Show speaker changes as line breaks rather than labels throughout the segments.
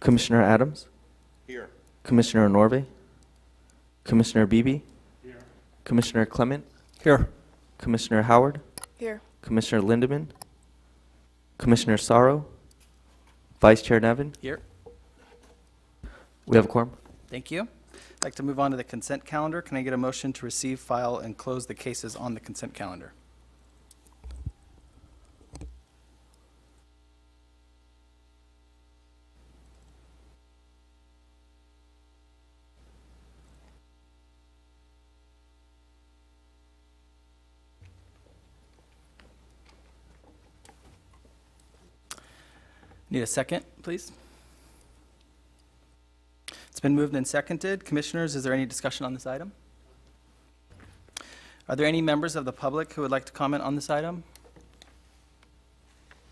Commissioner Adams,
Here.
Commissioner Norvey, Commissioner Beebe,
Here.
Commissioner Clement,
Here.
Commissioner Howard,
Here.
Commissioner Lindeman, Commissioner Sorrow, Vice Chair Nevin.
Here.
We have a quorum.
Thank you. I'd like to move on to the consent calendar. Can I get a motion to receive, file, and close the cases on the consent calendar? Need a second, please? It's been moved and seconded. Commissioners, is there any discussion on this item? Are there any members of the public who would like to comment on this item?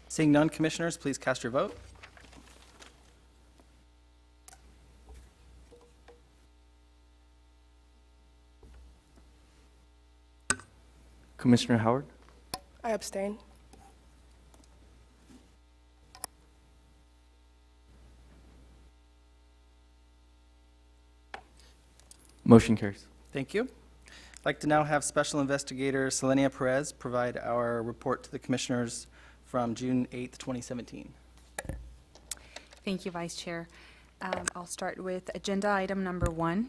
Seeing none, commissioners, please cast your vote.
Commissioner Howard,
I abstain.
motion carries.
Thank you. I'd like to now have Special Investigator Selenia Perez provide our report to the commissioners from June 8th, 2017.
Thank you, Vice Chair. I'll start with agenda item number 1,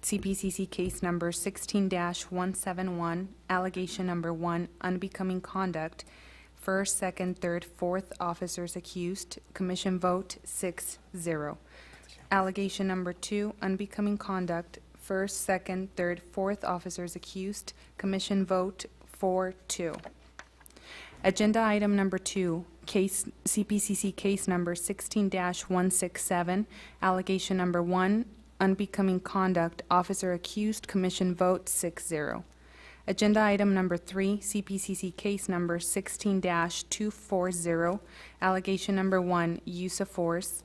CPCC case number 16-171, allegation number 1, unbecoming conduct, first, second, third, fourth officers accused, commission vote 6-0. Allegation number 2, unbecoming conduct, first, second, third, fourth officers accused, commission vote 4-2. Agenda item number 2, case CPCC case number 16-167, allegation number 1, unbecoming conduct, officer accused, commission vote 6-0. Agenda item number 3, CPCC case number 16-240, allegation number 1, use of force,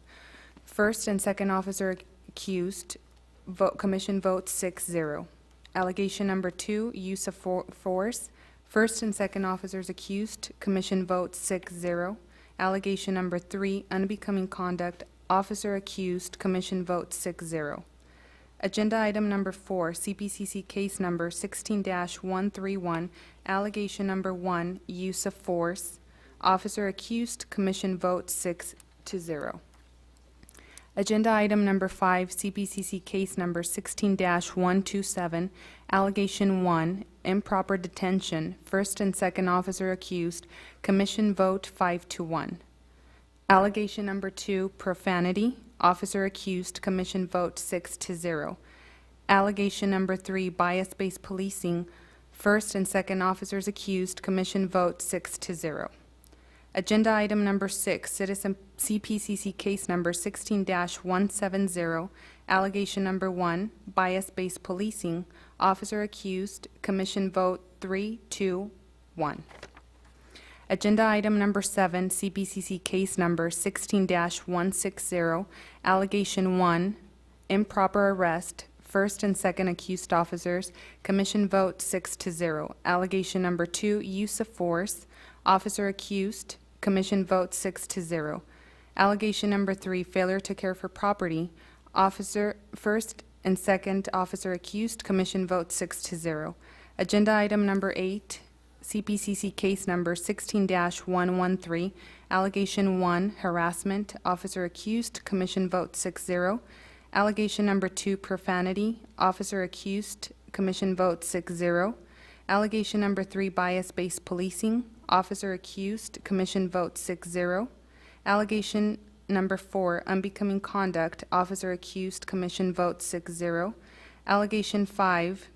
first and second officer accused, commission vote 6-0. Allegation number 2, use of force, first and second officers accused, commission vote 6-0. Allegation number 3, unbecoming conduct, officer accused, commission vote 6-0. Agenda item number 4, CPCC case number 16-131, allegation number 1, use of force, officer accused, commission vote 6-0. Agenda item number 5, CPCC case number 16-127, allegation 1, improper detention, first and second officer accused, commission vote 5-1. Allegation number 2, profanity, officer accused, commission vote 6-0. Allegation number 3, bias-based policing, first and second officers accused, commission vote 6-0. Agenda item number 6, citizen CPCC case number 16-170, allegation number 1, bias-based policing, officer accused, commission vote 3-1. Agenda item number 7, CPCC case number 16-160, allegation 1, improper arrest, first and second accused officers, commission vote 6-0. Allegation number 2, use of force, officer accused, commission vote 6-0. Allegation number 3, failure to care for property, officer first and second officer accused, commission vote 6-0. Agenda item number 8, CPCC case number 16-113, allegation 1, harassment, officer accused, commission vote 6-0. Allegation number 2, profanity, officer accused, commission vote 6-0. Allegation number 3, bias-based policing, officer accused, commission vote 6-0. Allegation number 4, unbecoming conduct, officer accused, commission vote 6-0. Allegation 5,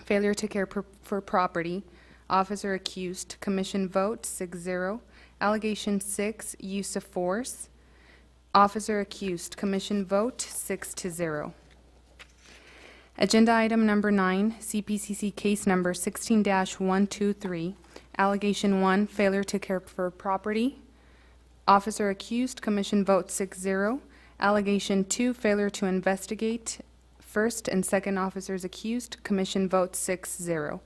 failure to care for property, officer accused, commission vote 6-0. Allegation 6, use of force, officer accused, commission vote 6-0. Agenda item number 9, CPCC case number 16-123, allegation 1, failure to care for property, officer accused, commission vote 6-0. Allegation 2, failure to investigate, first and second officers accused, commission vote 6-0.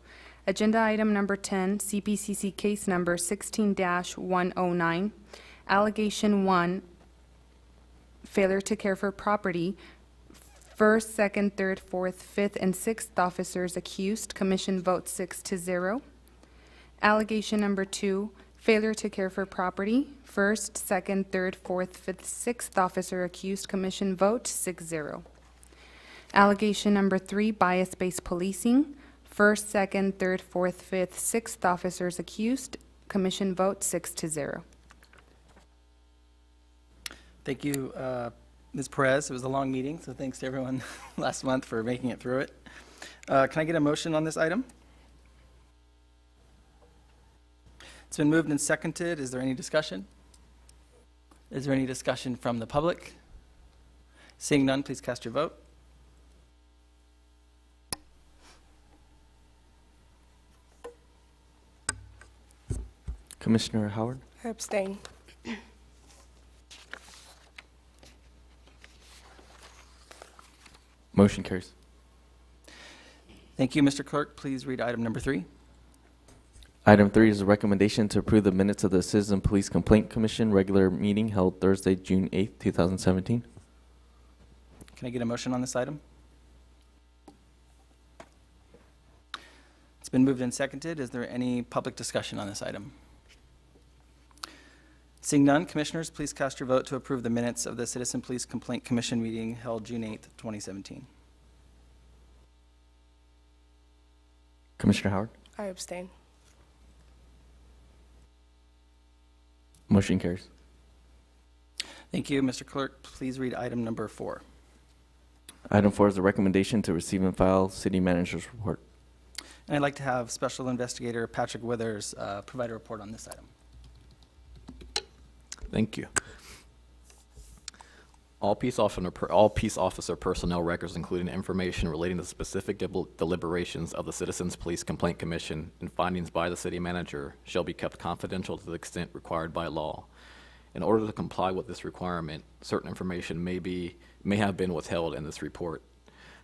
Agenda item number 10, CPCC case number 16-109, allegation 1, failure to care for property, first, second, third, fourth, fifth, and sixth officers accused. Commission votes 6-0. Allegation number 2, failure to care for property, first, second, third, fourth, fifth, sixth officer accused. Commission vote 6-0. Allegation number 3, bias-based policing, first, second, third, fourth, fifth, sixth officers accused. Commission vote 6-0.
Thank you, Ms. Perez. It was a long meeting, so thanks to everyone last month for making it through it. Can I get a motion on this item? It's been moved and seconded. Is there any discussion? Is there any discussion from the public? Seeing none, please cast your vote.
Commissioner Howard?
I abstain.
Motion carries.
Thank you, Mr. Clerk. Please read item number 3.
Item 3 is a recommendation to approve the minutes of the Citizen Police Complaint Commission regular meeting held Thursday, June 8th, 2017.
Can I get a motion on this item? It's been moved and seconded. Is there any public discussion on this item? Seeing none, Commissioners, please cast your vote to approve the minutes of the Citizen Police Complaint Commission meeting held June 8th, 2017.
Commissioner Howard?
I abstain.
Motion carries.
Thank you, Mr. Clerk. Please read item number 4.
Item 4 is a recommendation to receive and file City Manager's report.
And I'd like to have Special Investigator Patrick Withers provide a report on this item.
Thank you. All peace officer personnel records, including information relating to specific deliberations of the Citizens Police Complaint Commission and findings by the city manager, shall be kept confidential to the extent required by law. In order to comply with this requirement, certain information may have been withheld in this report.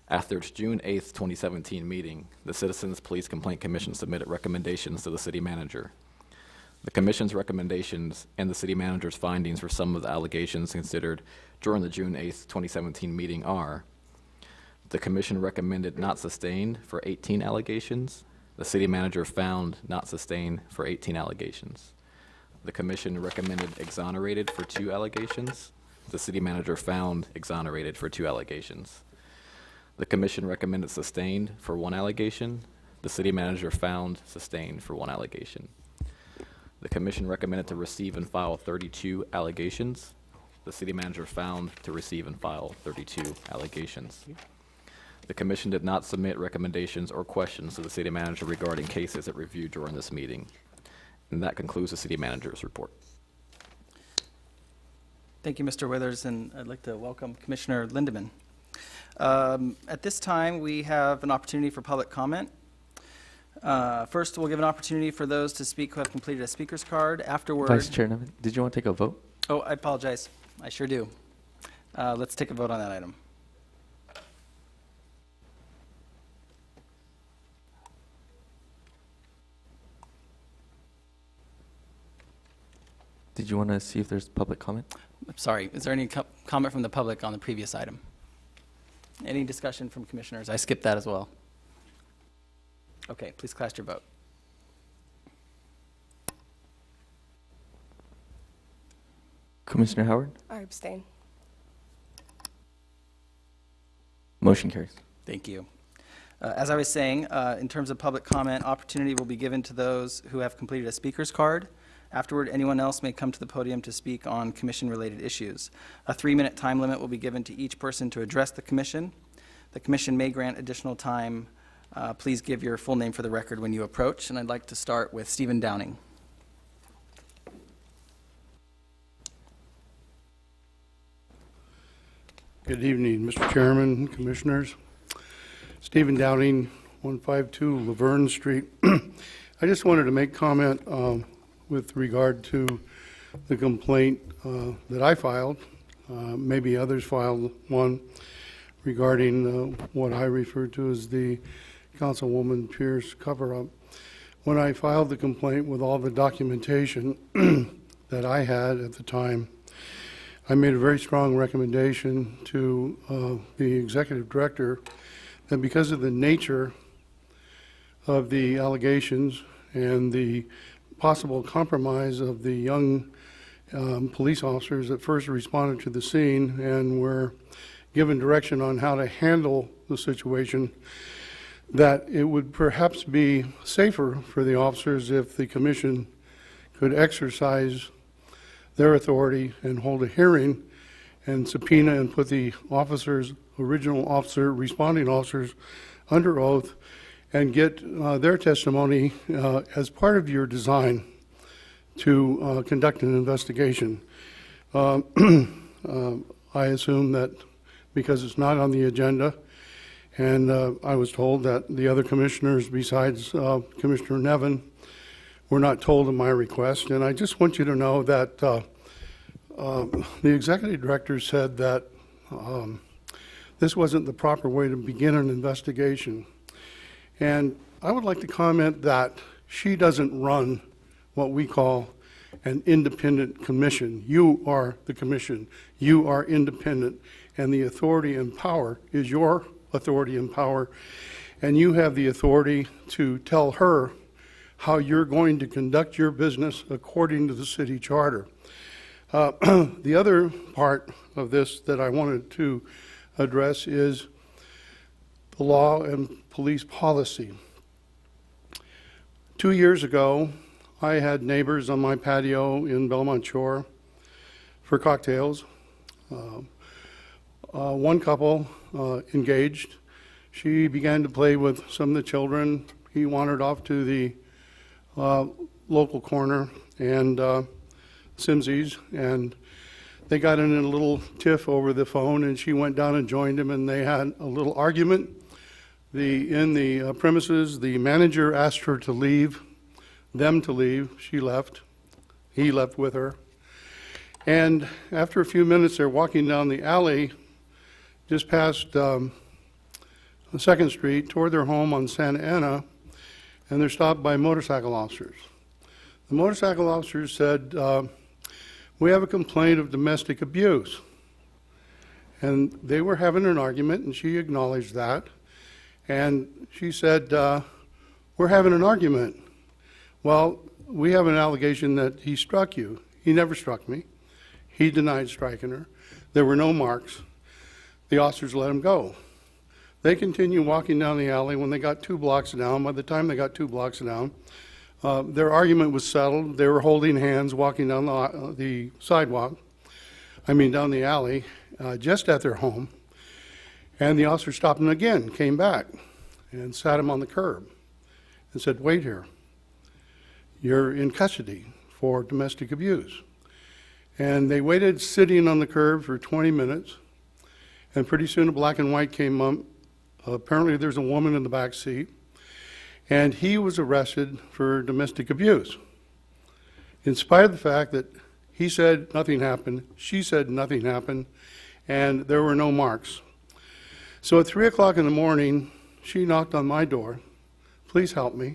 After its June 8th, 2017 meeting, the Citizens Police Complaint Commission submitted recommendations to the city manager. The Commission's recommendations and the city manager's findings for some of the allegations considered during the June 8th, 2017 meeting are: the Commission recommended not sustained for 18 allegations. The city manager found not sustained for 18 allegations. The Commission recommended exonerated for 2 allegations. The city manager found exonerated for 2 allegations. The Commission recommended sustained for 1 allegation. The city manager found sustained for 1 allegation. The Commission recommended to receive and file 32 allegations. The city manager found to receive and file 32 allegations. The Commission did not submit recommendations or questions to the city manager regarding cases it reviewed during this meeting. And that concludes the city manager's report.
Thank you, Mr. Withers, and I'd like to welcome Commissioner Lindeman. At this time, we have an opportunity for public comment. First, we'll give an opportunity for those to speak who have completed a speaker's card. Afterward,
Vice Chair Nevin, did you want to take a vote?
Oh, I apologize. I sure do. Let's take a vote on that item.
Did you want to see if there's public comment?
I'm sorry, is there any comment from the public on the previous item? Any discussion from commissioners? I skipped that as well. Okay, please cast your vote.
Commissioner Howard?
I abstain.
Motion carries.
Thank you. As I was saying, in terms of public comment, opportunity will be given to those who have completed a speaker's card. Afterward, anyone else may come to the podium to speak on commission-related issues. A 3-minute time limit will be given to each person to address the commission. The commission may grant additional time. Please give your full name for the record when you approach, and I'd like to start with Stephen Downing.
Good evening, Mr. Chairman, Commissioners. Stephen Downing, 152 Laverne Street. I just wanted to make comment with regard to the complaint that I filed. Maybe others filed one regarding what I refer to as the Councilwoman Pierce cover-up. When I filed the complaint with all the documentation that I had at the time, I made a very strong recommendation to the executive director that because of the nature of the allegations and the possible compromise of the young police officers that first responded to the scene and were given direction on how to handle the situation, that it would perhaps be safer for the officers if the commission could exercise their authority and hold a hearing and subpoena and put the officers, responding officers, under oath and get their testimony as part of your design to conduct an investigation. I assume that because it's not on the agenda, and I was told that the other commissioners besides Commissioner Nevin were not told of my request, and I just want you to know that the executive director said that this wasn't the proper way to begin an investigation. And I would like to comment that she doesn't run what we call an independent commission. You are the commission. You are independent, and the authority and power is your authority and power, and you have the authority to tell her how you're going to conduct your business according to the city charter. The other part of this that I wanted to address is the law and police policy. 2 years ago, I had neighbors on my patio in Belmont Shore for cocktails. One couple engaged. She began to play with some of the children. He wandered off to the local corner and Simsies, and they got in a little tiff over the phone, and she went down and joined him, and they had a little argument. In the premises, the manager asked her to leave, them to leave. She left. He left with her. And after a few minutes, they're walking down the alley just past 2nd Street toward their home on Santa Ana, and they're stopped by motorcycle officers. The motorcycle officers said, we have a complaint of domestic abuse. And they were having an argument, and she acknowledged that. And she said, we're having an argument. Well, we have an allegation that he struck you. He never struck me. He denied striking her. There were no marks. The officers let him go. They continued walking down the alley. When they got 2 blocks down, by the time they got 2 blocks down, their argument was settled. They were holding hands, walking down the sidewalk, down the alley, just at their home. And the officer stopped him again, came back, and sat him on the curb and said, wait here. You're in custody for domestic abuse. And they waited sitting on the curb for 20 minutes, and pretty soon a black and white came up. Apparently there's a woman in the back seat, and he was arrested for domestic abuse. In spite of the fact that he said nothing happened, she said nothing happened, and there were no marks. So at 3 o'clock in the morning, she knocked on my door, please help me.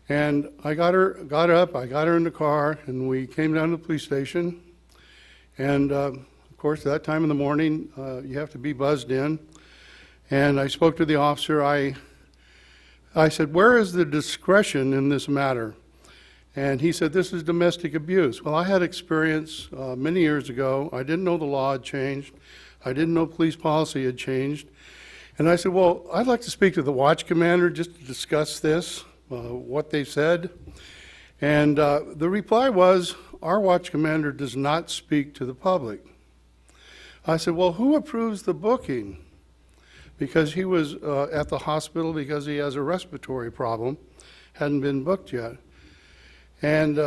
And I got up, I got her in the car, and we came down to the police station. And of course, at that time in the morning, you have to be buzzed in. And I spoke to the officer. I said, where is the discretion in this matter? And he said, this is domestic abuse. Well, I had experience many years ago. I didn't know the law had changed. I didn't know police policy had changed. And I said, well, I'd like to speak to the watch commander just to discuss this, what they said. And the reply was, our watch commander does not speak to the public. I said, well, who approves the booking? Because he was at the hospital because he has a respiratory problem, hadn't been booked yet. And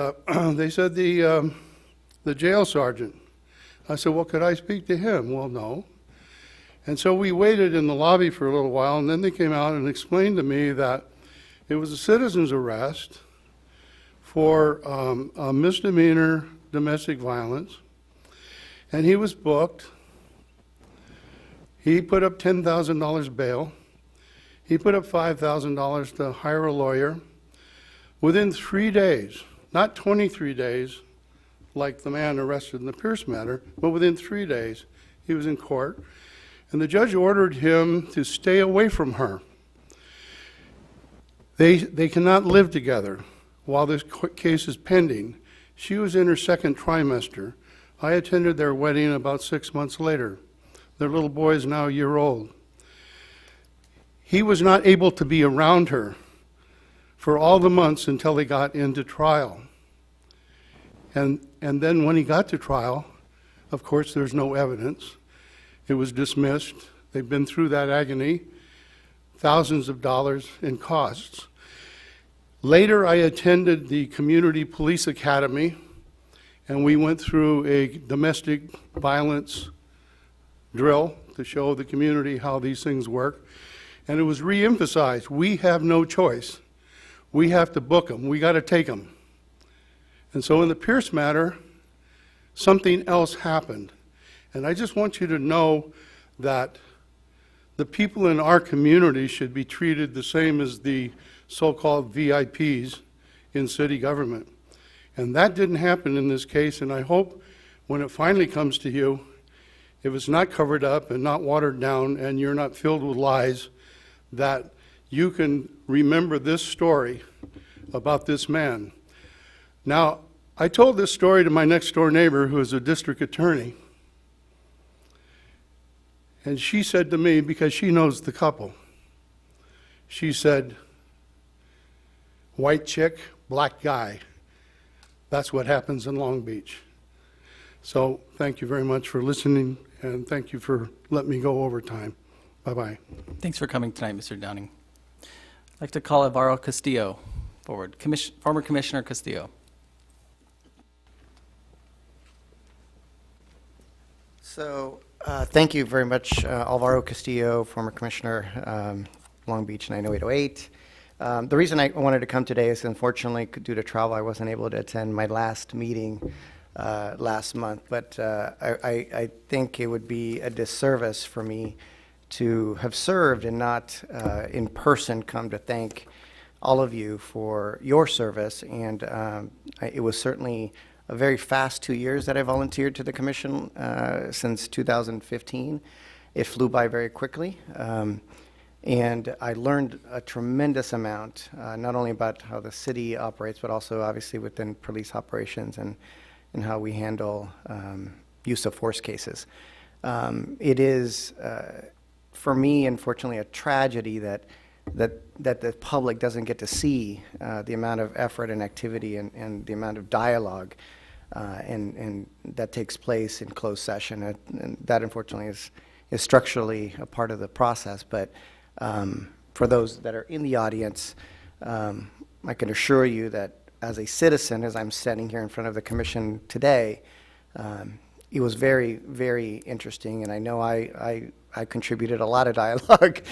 they said the jail sergeant. I said, well, could I speak to him? Well, no. And so we waited in the lobby for a little while, and then they came out and explained to me that it was a citizen's arrest for a misdemeanor domestic violence, and he was booked. He put up $10,000 bail. He put up $5,000 to hire a lawyer. Within 3 days, not 23 days, like the man arrested in the Pierce matter, but within 3 days, he was in court, and the judge ordered him to stay away from her. They cannot live together while this case is pending. She was in her second trimester. I attended their wedding about 6 months later. Their little boy is now a year old. He was not able to be around her for all the months until they got into trial. And then when he got to trial, of course, there's no evidence. It was dismissed. They've been through that agony, thousands of dollars in costs. Later, I attended the Community Police Academy, and we went through a domestic violence drill to show the community how these things work. And it was re-emphasized, we have no choice. We have to book them. We got to take them. And so in the Pierce matter, something else happened. And I just want you to know that the people in our community should be treated the same as the so-called VIPs in city government. And that didn't happen in this case, and I hope when it finally comes to you, if it's not covered up and not watered down and you're not filled with lies, that you can remember this story about this man. Now, I told this story to my next door neighbor who is a district attorney. And she said to me, because she knows the couple, she said, white chick, black guy. That's what happens in Long Beach. So thank you very much for listening, and thank you for letting me go over time. Bye-bye.
Thanks for coming tonight, Mr. Downing. I'd like to call Alvaro Castillo forward. Former Commissioner Castillo.
So, thank you very much, Alvaro Castillo, former commissioner, Long Beach 90808. The reason I wanted to come today is, unfortunately, due to travel, I wasn't able to attend my last meeting last month. But I think it would be a disservice for me to have served and not in person come to thank all of you for your service. And it was certainly a very fast 2 years that I volunteered to the commission since 2015. It flew by very quickly. And I learned a tremendous amount, not only about how the city operates, but also obviously within police operations and how we handle use of force cases. It is, for me, unfortunately, a tragedy that the public doesn't get to see the amount of effort and activity and the amount of dialogue and that takes place in closed session. And that, unfortunately, is structurally a part of the process. But for those that are in the audience, I can assure you that as a citizen, as I'm standing here in front of the commission today, it was very, very interesting, and I know I contributed a lot of dialogue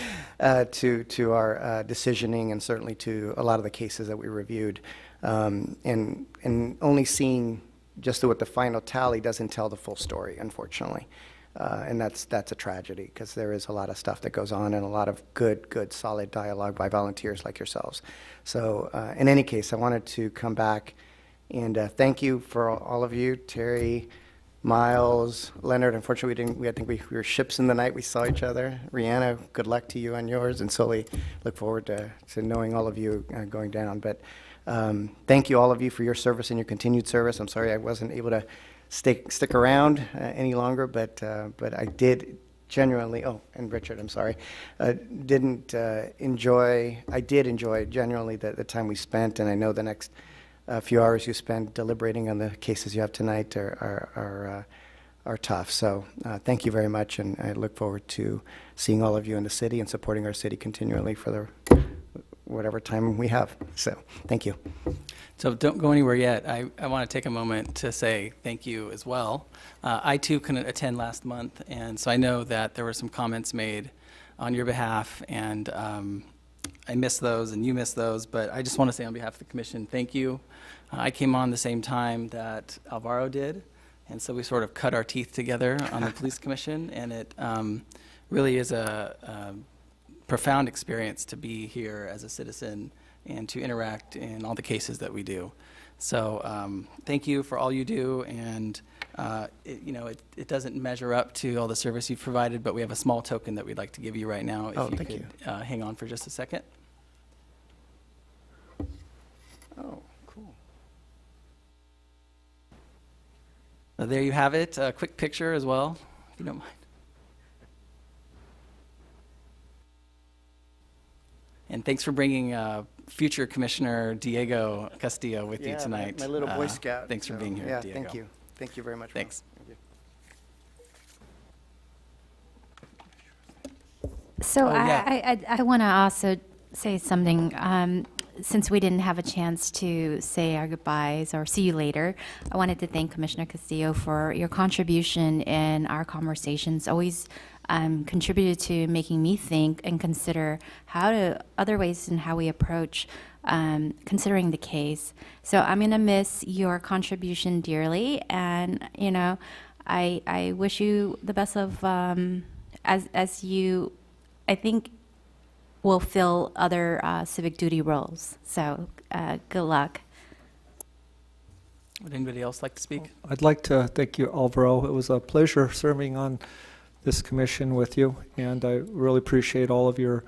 to our decisioning and certainly to a lot of the cases that we reviewed. And only seeing just what the final tally doesn't tell the full story, unfortunately. And that's a tragedy, because there is a lot of stuff that goes on and a lot of good, solid dialogue by volunteers like yourselves. So in any case, I wanted to come back and thank you for all of you, Terry, Miles, Leonard. Unfortunately, I think we were ships in the night. We saw each other. Rihanna, good luck to you on yours, and Sully, look forward to knowing all of you going down. But thank you, all of you, for your service and your continued service. I'm sorry I wasn't able to stick around any longer, but I did genuinely, and Richard, I'm sorry, I did enjoy genuinely the time we spent, and I know the next few hours you spend deliberating on the cases you have tonight are tough. So thank you very much, and I look forward to seeing all of you in the city and supporting our city continually for whatever time we have. So thank you.
So don't go anywhere yet. I want to take a moment to say thank you as well. I too couldn't attend last month, and so I know that there were some comments made on your behalf, and I missed those and you missed those, but I just want to say on behalf of the commission, thank you. I came on the same time that Alvaro did, and so we sort of cut our teeth together on the police commission, and it really is a profound experience to be here as a citizen and to interact in all the cases that we do. So thank you for all you do, and it doesn't measure up to all the service you've provided, but we have a small token that we'd like to give you right now. If
Oh,
you
thank
could
you.
hang on for just a second.
Oh, cool.
There you have it. A quick picture as well, if you don't mind. And thanks for bringing future Commissioner Diego Castillo with you
Yeah,
tonight.
my little Boy Scout.
Thanks for
so,
being here,
Yeah,
Diego.
thank you. Thank you very much. Will.
Thanks.
Thank you.
So
Oh, yeah.
I want to also say something. Since we didn't have a chance to say our goodbyes or see you later, I wanted to thank Commissioner Castillo for your contribution in our conversations. Always contributed to making me think and consider other ways in how we approach considering the case. So I'm going to miss your contribution dearly, and I wish you the best of as you, I think, will fill other civic duty roles. So good luck.
Would anybody else like to speak?
I'd like to thank you, Alvaro. It was a pleasure serving on this commission with you, and I really appreciate all of your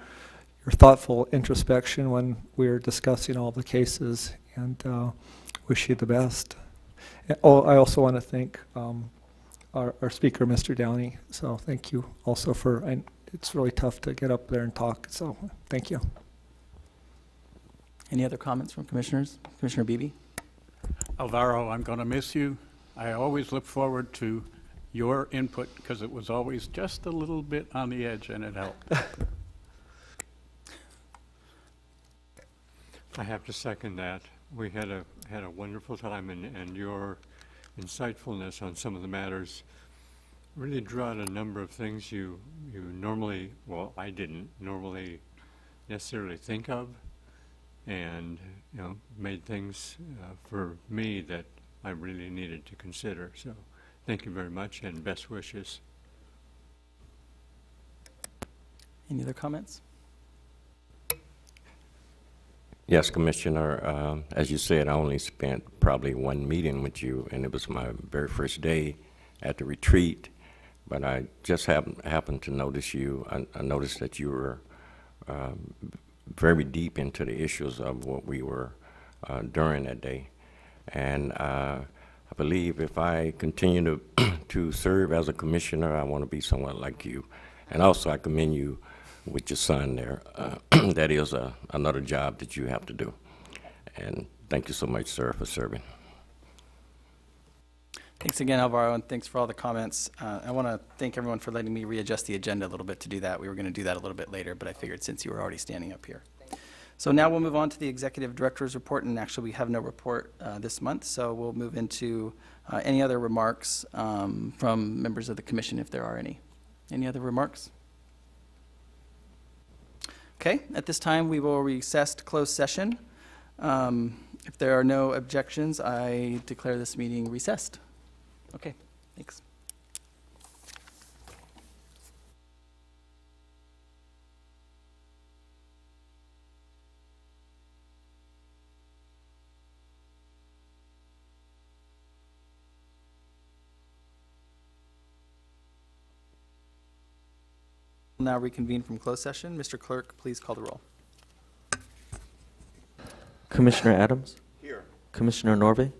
thoughtful introspection when we were discussing all the cases, and wish you the best. Oh, I also want to thank our speaker, Mr. Downey. So thank you also and it's really tough to get up there and talk, so thank you.
Any other comments from commissioners? Commissioner Beebe?
Alvaro, I'm going to miss you. I always look forward to your input because it was always just a little bit on the edge and it helped.
I have to second that. We had a wonderful time, and your insightfulness on some of the matters really drew out a number of things you normally, well, I didn't normally necessarily think of, and made things for me that I really needed to consider. So thank you very much, and best wishes.
Any other comments?
Yes, Commissioner. As you said, I only spent probably one meeting with you, and it was my very first day at the retreat. But I just happened to notice you. I noticed that you were very deep into the issues of what we were during that day. And I believe if I continue to serve as a commissioner, I want to be somewhat like you. And also, I commend you with your son there. That is another job that you have to do. And thank you so much, sir, for serving.
Thanks again, Alvaro, and thanks for all the comments. I want to thank everyone for letting me readjust the agenda a little bit to do that. We were going to do that a little bit later, but I figured since you were already standing up here. So now we'll move on to the Executive Director's report, and actually we have no report this month, so we'll move into any other remarks from members of the Commission, if there are any. Any other remarks? Okay, at this time we will recess to closed session. If there are no objections, I declare this meeting recessed. Okay, thanks. We'll now reconvene from closed session. Mr. Clerk, please call the roll.
Commissioner Adams? Here. Commissioner Norvay?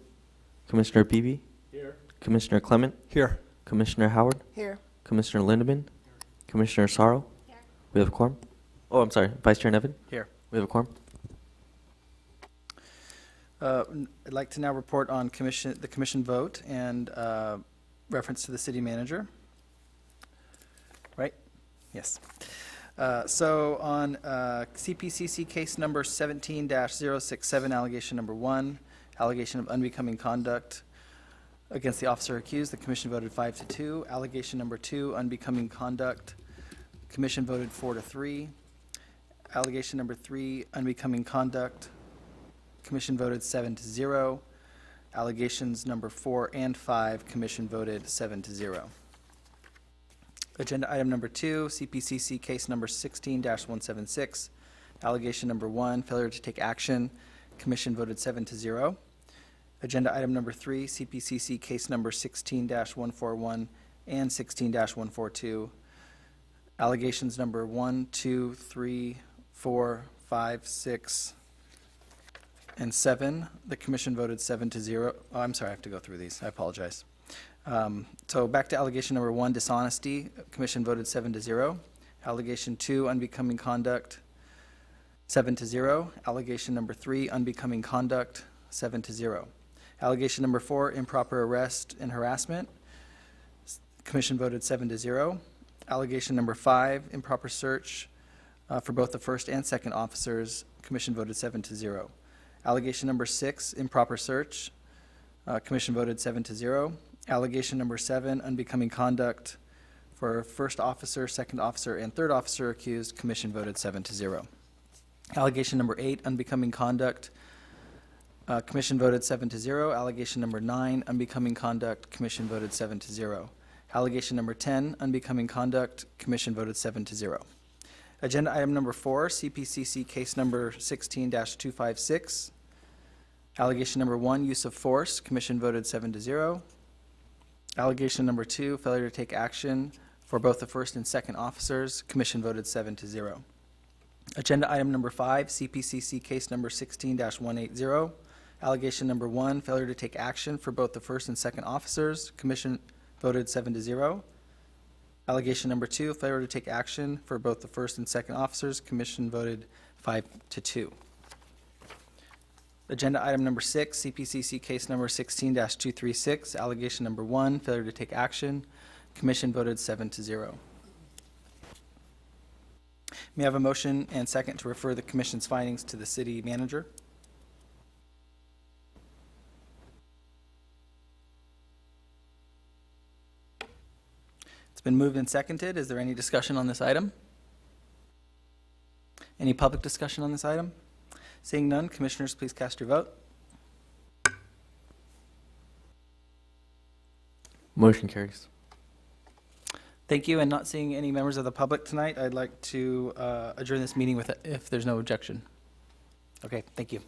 Commissioner Beebe? Here. Commissioner Clement?
Here.
Commissioner Howard?
Here.
Commissioner Lindeman? Commissioner Sorrow? Here. We have a quorum? Oh, I'm sorry, Vice Chair Nevin?
Here.
We have a quorum?
I'd like to now report on the commission vote and reference to the city manager. Right? Yes. So on CPCC case number 17-067, allegation number 1, allegation of unbecoming conduct against the officer accused, the commission voted 5-2. Allegation number 2, unbecoming conduct, commission voted 4-3. Allegation number 3, unbecoming conduct, commission voted 7-0. Allegations number 4 and 5, commission voted 7-0. Agenda item number 2, CPCC case number 16-176, allegation number 1, failure to take action, commission voted 7-0. Agenda item number 3, CPCC case number 16-141 and 16-142. Allegations number 1, 2, 3, 4, 5, 6, and 7. The commission voted 7-0. Oh, I'm sorry, I have to go through these. I apologize. So back to allegation number 1, dishonesty. Commission voted 7-0. Allegation 2, unbecoming conduct, 7-0. Allegation number 3, unbecoming conduct, 7-0. Allegation number 4, improper arrest and harassment. Commission voted 7-0. Allegation number 5, improper search for both the first and second officers. Commission voted 7-0. Allegation number 6, improper search. Commission voted 7-0. Allegation number 7, unbecoming conduct for first officer, second officer, and third officer accused. Commission voted 7-0. Allegation number 8, unbecoming conduct. Commission voted 7-0. Allegation number 9, unbecoming conduct. Commission voted 7-0. Allegation number 10, unbecoming conduct. Commission voted 7-0. Agenda item number 4, CPCC case number 16-256. Allegation number 1, use of force. Commission voted 7-0. Allegation number 2, failure to take action for both the first and second officers. Commission voted 7-0. Agenda item number 5, CPCC case number 16-180. Allegation number 1, failure to take action for both the first and second officers. Commission voted 7-0. Allegation number 2, failure to take action for both the first and second officers. Commission voted 5-2. Agenda item number 6, CPCC case number 16-236. Allegation number 1, failure to take action. Commission voted 7-0. May I have a motion and second to refer the commission's findings to the city manager? It's been moved and seconded. Is there any discussion on this item? Any public discussion on this item? Seeing none, commissioners, please cast your vote.
Motion carries.
Thank you, and not seeing any members of the public tonight, I'd like to adjourn this meeting with, if there's no objection. Okay, thank you.